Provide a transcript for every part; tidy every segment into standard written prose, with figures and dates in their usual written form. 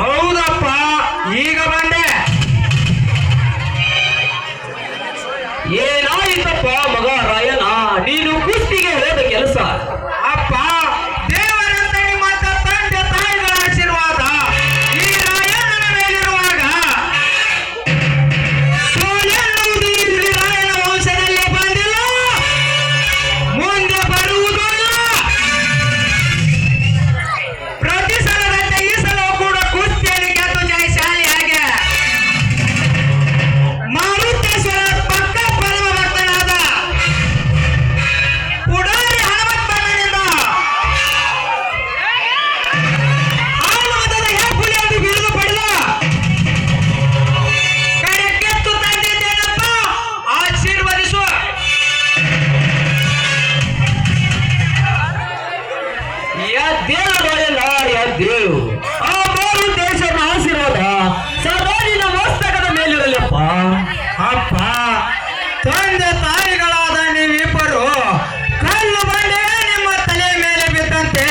ಹೌದಪ್ಪ, ಈಗ ಬಂದೆ. ಏನಾಯಿತಪ್ಪ ಮಗ ರಾಯಣ್ಣ, ನೀನು ಕುಸ್ತಿಗೆ ಹೋದ ಕೆಲಸ? ಅಪ್ಪ, ದೇವರಂತ ನಿಮ್ಮ ತಂದೆ ತಾಯಿಗಳ ಆಶೀರ್ವಾದ ಈ ರಾಯಣ್ಣನ ಮೇಲಿರುವಾಗ ಸೋಲೆನ್ನುವುದು ಇಲ್ಲಿ ರಾಯಣ್ಣ ವಂಶದಲ್ಲಿ ಬಂದಿಲ್ಲ, ಮುಂದೆ ಬರುವುದಿಲ್ಲ. ಪ್ರತಿ ಸಲದಂತೆ ಈ ಸಲ ಕೂಡ ಕುಸ್ತಿಯಲ್ಲಿ ಗೆದ್ದು ಜಯಶಾಲಿಯಾಗಿ ಮಾರುತೇಶ್ವರ ಪಕ್ಕ ಪರಮ ಭಕ್ತನಾದ ಪುಡಾರಿ ಹನುಮಪ್ಪನಿಂದ ಆಲಮತದ ಹೆಪ್ಪುಲಿ ಎಂದು ಬಿರುದು ಪಡೆದ ಕರೆಕೆತ್ತು ತಂದಿದ್ದೇನಪ್ಪ, ಆಶೀರ್ವದಿಸುವ. ಎದ್ದೇಳು ರಾಯಣ್ಣ, ಎದ್ದೇಳು. ಆ ಮಾರುತೇಶ್ವರನ ಆಶೀರ್ವಾದ ಸದಾ ನಿನ್ನ ಮಸ್ತಕದ ಮೇಲಿರಲಪ್ಪ. ಅಪ್ಪ, ತಂದೆ ತಾಯಿಗಳಾದ ನೀವಿಬ್ಬರು ಕಲ್ಲು ಬಂಡೆ ನಿಮ್ಮ ತಲೆ ಮೇಲೆ ಬಿದ್ದಂತೆ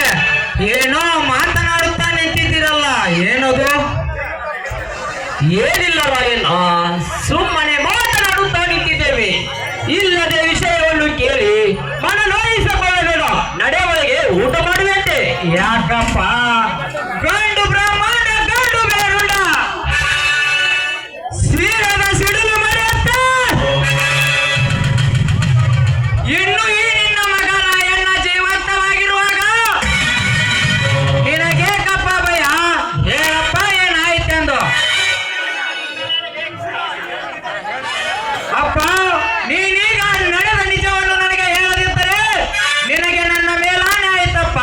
ಏನೋ ಮಾತನಾಡುತ್ತಾ ನಿಂತಿದ್ದೀರಲ್ಲ, ಏನದು? ಏನಿಲ್ಲ ರಾಯಣ್ಣ, ಸುಮ್ಮನೆ ಮಾತನಾಡುತ್ತಾ ನಿಂತಿದ್ದೇವೆ. ಇಲ್ಲದೆ ವಿಷಯವನ್ನು ಕೇಳಿ ಮನನೋಯಿಸಿಕೊಳ್ಳಬೇಡ. ನಡೆ ಒಳಗೆ ಊಟ ಮಾಡುವಂತೆ. ಯಾಕಪ್ಪ? ಗಂಡು ಬ್ರಾಹ್ಮಣ ಗಂಡು ಬೇರುಂಡ ಸೀರದ ಸಿಡಿಲು ಮರೆಯುತ್ತ ಇನ್ನು ಈ ನಿನ್ನ ಮಗ ರಾಯಣ್ಣ ಜೀವಂತವಾಗಿರುವಾಗ ನಿನಗೇಕಪ್ಪ ಭಯ? ಹೇಳಪ್ಪ, ಏನಾಯ್ತೆಂದು. ಅಪ್ಪ, ನೀನೀಗ ನಡೆದ ನಿಜವನ್ನು ನನಗೆ ಹೇಳದಿದ್ದರೆ ನಿನಗೆ ನನ್ನ ಮೇಲಾನೆ ಆಯ್ತಪ್ಪ.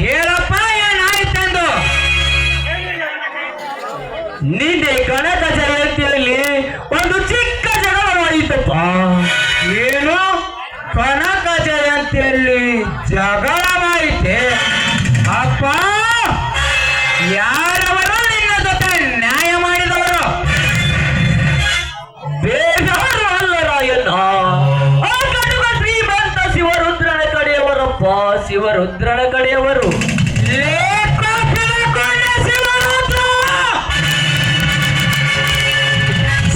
ಹೇಳಪ್ಪ, ಏನಾಯ್ತೆಂದು. ನಿನ್ನೆ ಕನಕ ಜಯಂತಿಯಲ್ಲಿ ಒಂದು ಚಿಕ್ಕ ಜಗಳವಾಯಿತಪ್ಪ. ಏನು? ಕನಕ ಜಯಂತಿಯಲ್ಲಿ ಜಗಳವಾಯಿತೆ? ಅಪ್ಪ, ಯಾರವರು ನಿನ್ನ ಜೊತೆ ನ್ಯಾಯ ಮಾಡಿದವರು? ಬೇಜಾರು ಅಲ್ಲ ರಾಯಣ್ಣ, ಆ ಕಡುಗ ಶ್ರೀಮಂತ ಶಿವರುದ್ರನ ಕಡೆಯವರಪ್ಪ, ಶಿವರುದ್ರನ ಕಡೆಯವರು.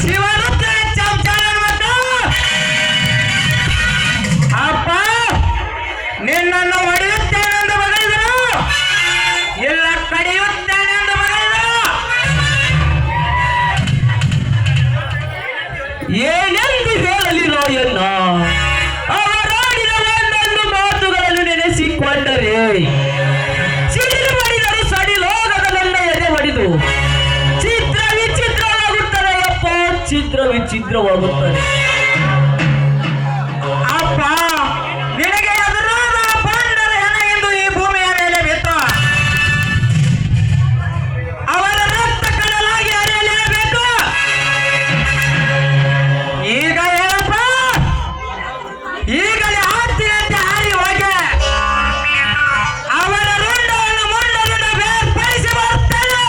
ಶಿವರುದ್ರ ಚಮಚಾರನ ಮಗ. ಅಪ್ಪ, ನಿನ್ನನ್ನು ಹೊಡೆಯುತ್ತೇನೆಂದು ಬಗೆದರು, ಇಲ್ಲ ಕಡಿಯುತ್ತೇನೆಂದು ಬಗೆದರು. ಏನೆಂದು ಹೇಳಲಿ ರಾಯಣ್ಣ, ಅವರಾಡಿದ ಒಂದೊಂದು ಮಾತುಗಳನ್ನು ನೆನೆಸಿಕೊಂಡರೆ ಸಿಡಿಲು ಮಾಡಿದರು ಸಡಿಲೋಗದ ನನ್ನ ಎದೆ ಹೊಡೆದು ಚಿತ್ರ ವಿಚಿತ್ರವಾಗುತ್ತದೆ ಅಪ್ಪ, ಚಿತ್ರ ವಿಚಿತ್ರವಾಗುತ್ತದೆ. ಅಪ್ಪ, ನಿನಗೆ ಎದುರಾದ ಪಾಂಡರ ಹೆಣ ಎಂದು ಈ ಭೂಮಿಯ ಮೇಲೆ ಬಿತ್ತು. ಅವರ ರಕ್ತ ಕಡಲಾಗಿ ಹರಿಯಲೇಬೇಕು. ಈಗ ಹೇಳಪ್ಪ, ಈಗಲೇ ಆಸ್ತಿಯಂತೆ ಹಾರಿ ಹೋಗಿ ಅವರ ರುಂಡವನ್ನು ಮುಂಡದಿಂದ ಬೇರ್ಪಡಿಸಿ ಬರುತ್ತೇನೆ.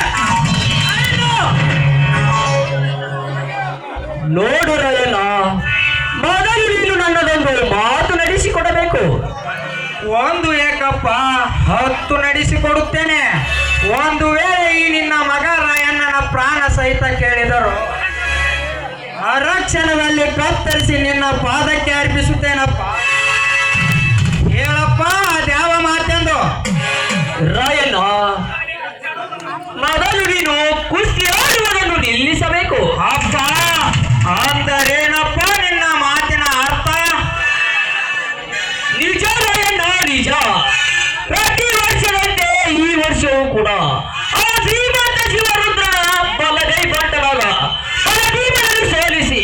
ನೋಡು ರಾಯಣ್ಣ, ಮೊದಲು ನೀನು ನನ್ನದೊಂದು ಮಾತು ನಡೆಸಿಕೊಡಬೇಕು. ಒಂದು ಏಕಪ್ಪ, 10 ನಡೆಸಿಕೊಡುತ್ತೇನೆ. ಒಂದು ವೇಳೆ ಈ ನಿನ್ನ ಮಗ ರಾಯಣ್ಣನ ಪ್ರಾಣ ಸಹಿತ ಕೇಳಿದರು, ಅರಕ್ಷಣದಲ್ಲಿ ಕತ್ತರಿಸಿ ನಿನ್ನ ಪಾದಕ್ಕೆ ಅರ್ಪಿಸುತ್ತೇನಪ್ಪ. ಹೇಳಪ್ಪ, ಅದ್ಯಾವ ಮಾತೆಂದು. ರಾಯಣ್ಣ, ಮೊದಲು ನೀನು ಕುಸ್ತಿ ಆಡುವುದನ್ನು ನಿಲ್ಲಿಸಬೇಕು. ಅಪ್ಪ, ಅಂದರೇನಪ್ಪ ನಿನ್ನ ಮಾತಿನ ಅರ್ಥ? ನಿಜ ರಾಯಣ್ಣ, ನಿಜ. ಪ್ರತಿ ವರ್ಷದಂತೆ ಈ ವರ್ಷವೂ ಕೂಡ ಆ ಶ್ರೀಮಂತ ಶಿವರುದ್ರನ ಬಲಗೈ ಬಂಟನಾದ ಬಲಭೀಮನನ್ನು ಸೋಲಿಸಿ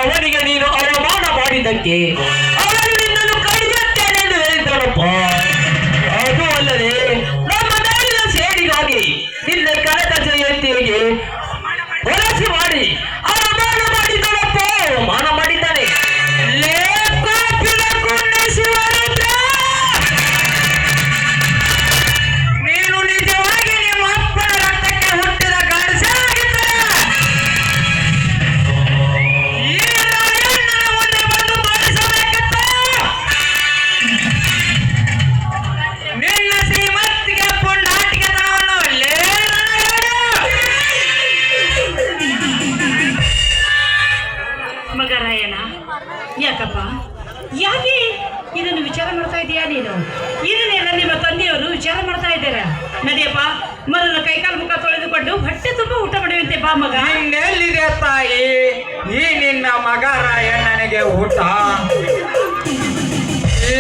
ಅವನಿಗೆ ನೀನು ಅವಮಾನ ಮಾಡಿದ್ದಕ್ಕೆ ಅವನು ನಿನ್ನನ್ನು ಕಡಿಯುತ್ತೇನೆ ಎಂದು ಹೇಳಿದ್ದನಪ್ಪ. ಅದು ಅಲ್ಲದೆ ನಮ್ಮ ನಾಡಿನ ಸೇಡಿಗಾಗಿ ನಿನ್ನ ಕನಕ ಜಯಂತಿಗೆ ಹೊಲಸಿ ಮಾಡಿ ಅವಮಾನ ಮಾಡಿದ್ದನಪ್ಪ, ಅವಮಾನ ಮಾಡಿದ್ದಾನೆ. ಶಿವರುದ್ರ, ನೀನು ನಿಜವಾಗಿ ನಿಮ್ಮ ಅಪ್ಪನ ರಕ್ತಕ್ಕೆ ಹುಟ್ಟಿದ ಗಂಡಸಾಗಿದ್ದರೆ ಈ ರಾಯಣ್ಣನ ಮುಂದೆ ಬಂದು ತೋರಿಸಬೇಕಿತ್ತು. ನಡಿಯಪ್ಪ, ಮೊದಲು ಕೈಕಾಲು ಮುಖ ತೊಳೆದುಕೊಂಡು ಹೊಟ್ಟೆ ತುಂಬ ಊಟ ಮಾಡುವಂತೆ ಬಾ ಮಗ. ಇನ್ನೆಲ್ಲಿದೆ ತಾಯಿ ಈ ನಿನ್ನ ಮಗ ರಾಯಣ್ಣನಿಗೆ ಊಟ?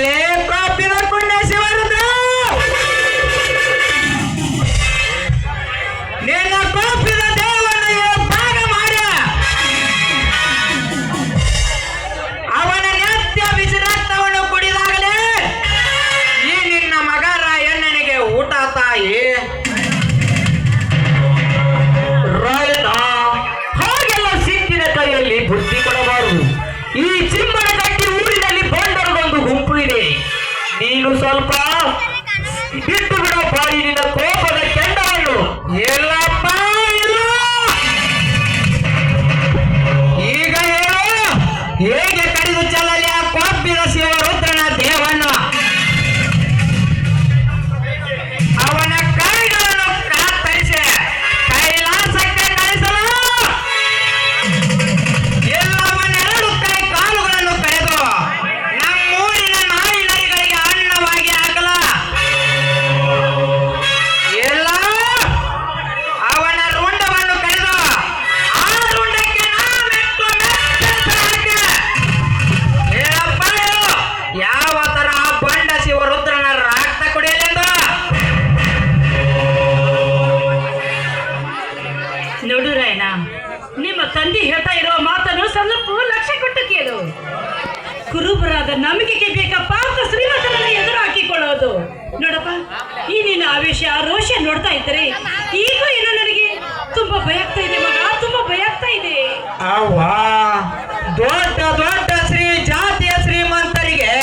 ಲೇ ಕಾಪಿನ ಪುಣ್ಯ ಶಿವರುದ್ರ, ನಿನ್ನ ಕಾಪಿನ ದೇವನಿಗೆ ಭಾಗ ಮಾಡ ಅವನ ನಿತ್ಯ ಬಿಸಿ ರಕ್ತವನ್ನು ಕುಡಿದಾಗಲೇ ಈ ನಿನ್ನ ಮಗ ರಾಯಣ್ಣನಿಗೆ ಊಟ ತಾಯಿ. ರಾಯಣ್ಣ, ಹಾಗೆಲ್ಲ ಸಿಕ್ಕಿನ ಕೈಯಲ್ಲಿ ಬುದ್ಧಿ ಕೊಡಬಾರದು. ಈ ಚಿಮ್ಮನ ಕಟ್ಟಿ ಊರಿನಲ್ಲಿ ಬಂಡರದೊಂದು ಗುಂಪು ಇದೆ. ನೀನು ಸ್ವಲ್ಪ ಬಿಟ್ಟು ಬಿಡೋ ಬಾಯಿ ನಿನ್ನ ಕೋಪದ ಕೆಂಡವನ್ನು. ಎಲ್ಲಪ್ಪ ಇಲ್ಲ, ಈಗ ಹೇಳು, ಹೇಗೆ ಕಡಿದು ಚೆಲ್ಲಲಿ ಆ ಕೊಬ್ಬಿದ ಶಿವರುದ್ರನ ದೇವನು? ಅವನ ಕೈಗಳನ್ನು ಕತ್ತರಿಸಿ ಕೈಲಾಸಕ್ಕೆ ಕಳಿಸಲು ಎಲ್ಲವನ್ನೆರಡು ಕೈ ಕಾಲುಗಳನ್ನು ಕಳೆದು ನಮ್ಮೂರಿನ ನಾಯಿ ನರಿಗಳಿಗೆ ಅನ್ನವಾಗಿ ಹಾಕಲ. ಎಲ್ಲ ಅವನ ರುಂಡವನ್ನು ಕಳೆದು ಆ ರುಂಡಕ್ಕೆ ನಾವೆಟ್ಟು ಮೆಚ್ಚ ಹೇಳಪ್ಪ ಹೇಳು, ಯಾವ ತರ ಆ ಬಂಡ ಶಿವರುದ್ರನ ರಕ್ತ ಕುಡಿಯಲೆಂದು? ನೋಡು ರಾಯಣ್ಣ, ನಿಮ್ಮ ತಂದೆ ಹೇಳ್ತಾ ಇರೋ ಮಾತನ್ನು ಸ್ವಲ್ಪ ಲಕ್ಷ್ಯ ಕೊಟ್ಟು ಕೇಳು. ಕುರುಬರಾದ ನಂಬಿಕೆಗೆ ಬೇಕಪ್ಪ ಅಂತ ಶ್ರೀಮಂತರನ್ನ ಎದುರು ಹಾಕಿಕೊಳ್ಳೋದು. ನೋಡಪ್ಪ, ಈ ನಿನ್ನ ಆವೇಶ ರೋಷ ನೋಡ್ತಾ ಇದ್ದರೆ ಈಗ ಏನೋ ನನಗೆ ತುಂಬಾ ಭಯ ಆಗ್ತಾ ಇದೆ ಮಗ, ತುಂಬಾ ಭಯ ಆಗ್ತಾ ಇದೆ. ಅವ್ವ, ದೊಡ್ಡ ದೊಡ್ಡ ಶ್ರೀ ಜಾತಿಯ ಶ್ರೀಮಂತರಿಗೆ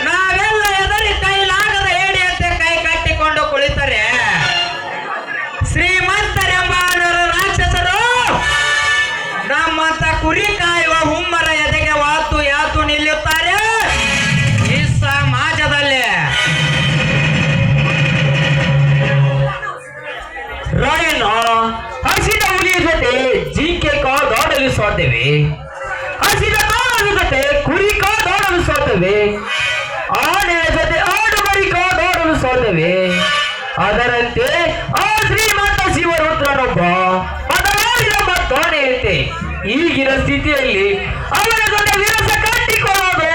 ನಾವೆಲ್ಲ ಎದರಿ ಕೈಲಾಗದ ಏಡಿಯಂತೆ ಕೈ ಕಟ್ಟಿಕೊಂಡು ಕುಳಿತರೆ ಶ್ರೀಮಂತರೆಂಬ ರಾಕ್ಷಸರು ನಮ್ಮಂತ ಕುರಿ ಕಾಯುವ ಹುಮ್ಮರ ಎದೆಗೆ ವಾತು ಯಾತು ನಿಲ್ಲುತ್ತಾರೆ ಈ ಸಮಾಜದಲ್ಲಿ. ರಾಯಣ್ಣ, ಹಸಿದ ಹುಲಿಯ ಜೊತೆ ಜಿಂಕೆ ಕಾದಾಡಲು ಸಾಧ್ಯವೇ? ಹಸಿದ ಕಾಡದ ಜೊತೆ ಕುರಿ ಕಾದಾಡಲು ಸಾಧ್ಯವೇ? ಆನೆಯ ಜೊತೆ ಆಡು ಮರಿ ಕಾದಾಡಲು ಸಾಧ್ಯವೇ? ಅದರಂತೆ ಆ ಶ್ರೀಮಂತ ಶಿವರುದ್ರನೊಬ್ಬ ಬದಲಾಗಿದ ಮತ್ತಾನೆಯಂತೆ ಈಗಿನ ಸ್ಥಿತಿಯಲ್ಲಿ ಅವನ ಜೊತೆ ವಿರಸ ಕಟ್ಟಿಕೊಳ್ಳೋದು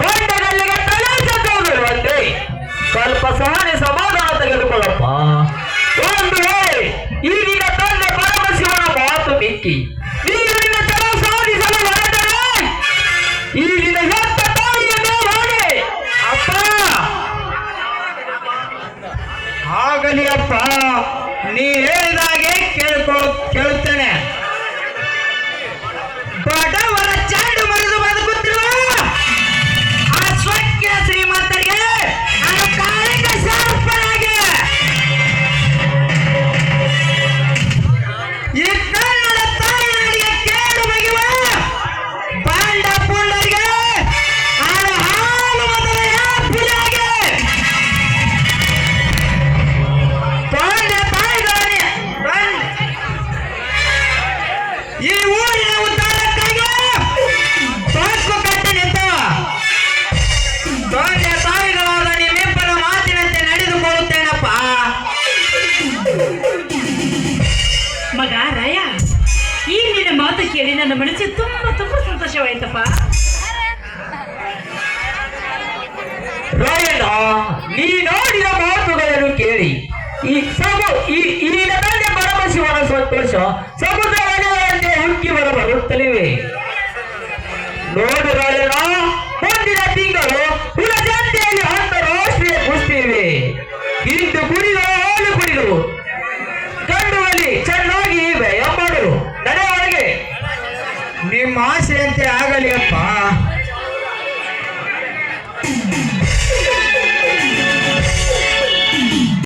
ಬಂಡೆಗಲ್ಲಿಗೆ ತಲೆ ಸತ್ತೋಗಿರುವಂತೆ. ಸ್ವಲ್ಪ ಸಹನೆ ಸಮಾಧಾನ ತೆಗೆದುಕೊಳ್ಳಪ್ಪ. ಒಂದು ವೇಳೆ ಈಗಿನ ತಂದೆ ಪರಮಶಿವನ ಮಾತು ಮಿಕ್ಕಿ ನೀನು ನಿನ್ನ ಛಲ ಸಾಧಿಸಲು ಹೊರಟರೆ ಈಗಿನ ಹೆತ್ತ ತಾಯಿಯನ್ನು ಮಾಡಿ. ಅಪ್ಪ ಆಗಲಿ ಅಪ್ಪ, ನೀ ಹೇಳಿದಾಗೆ ಕೇಳುತ್ತೇನೆ. ಬಡವರ ಚಾಡು ಮರೆದು ಬದುಕುತ್ತಿರುವ ಆ ಸ್ವಚ್ಛ ಶ್ರೀಮಂತರಿಗೆ ನಾನು ಕಾಲಿಕ ಶಾರ್ಪನಾಗಿ ಈ ಕನ್ನಡ ತಾಯಿನಾಡಿಗೆ ಕೇಡು ಬಗೆಯುವ ಬಾಂಡ ಪುಂಡರಿಗೆ ನಾನು ಹಾಲು ಮೊದಲ ಯಾಪಿಯಾಗಿ ತಂದೆ ತಾಯಿಗಳನ್ನೇ ಈ ಊರಿನ ಉದ್ಧಾರಕ್ಕಾಗಿ ಬಾಕು ಕಟ್ಟಿ ನಿಂತ ತಂದೆ ತಾಯಿಗಳಾದ ನಿಮ್ಮಿಬ್ಬರ ಮಾತಿನಂತೆ ನಡೆದುಕೊಳ್ಳುತ್ತೇನಪ್ಪ. ಮಗ ರಾಯ, ಈ ನಿನ್ನ ಮಾತು ಕೇಳಿ ನನ್ನ ಮನಸ್ಸಿಗೆ ತುಂಬಾ ತುಂಬಾ ಸಂತೋಷವಾಯ್ತಪ್ಪ. ರಾಯಣ್ಣ, ನೀ ನೋಡಿದ ಮಾತುಗಳನ್ನು ಕೇಳಿ ಈ ಈಗಿನ ತಂದೆ ಪರಮಶಿವನ ಸಂತೋಷ ಸಮುದ್ರ ಅಲೆಗಳಂತೆ ಹುಕ್ಕಿ ಬರುತ್ತಲಿವೆ. ನೋಡು ರಾಯಣ್ಣ, ಮುಂದಿನ ತಿಂಗಳು ಹುಲಜಂತೆಯಲ್ಲಿ ಅಂತಾರಾಷ್ಟ್ರೀಯ ಕುಸ್ತಿ ಇವೆ. ಇಂದು ಕುಡಿದು ಹಾಲು ಕುಡಿದು ಗಂಡುವಲ್ಲಿ ಚೆನ್ನಾಗಿ ವ್ಯಾಯಾಮ ಮಾಡಲು ನಡೆವರೆಗೆ ನಿಮ್ಮ ಆಸೆಯಂತೆ ಆಗಲಿ ಅಪ್ಪ.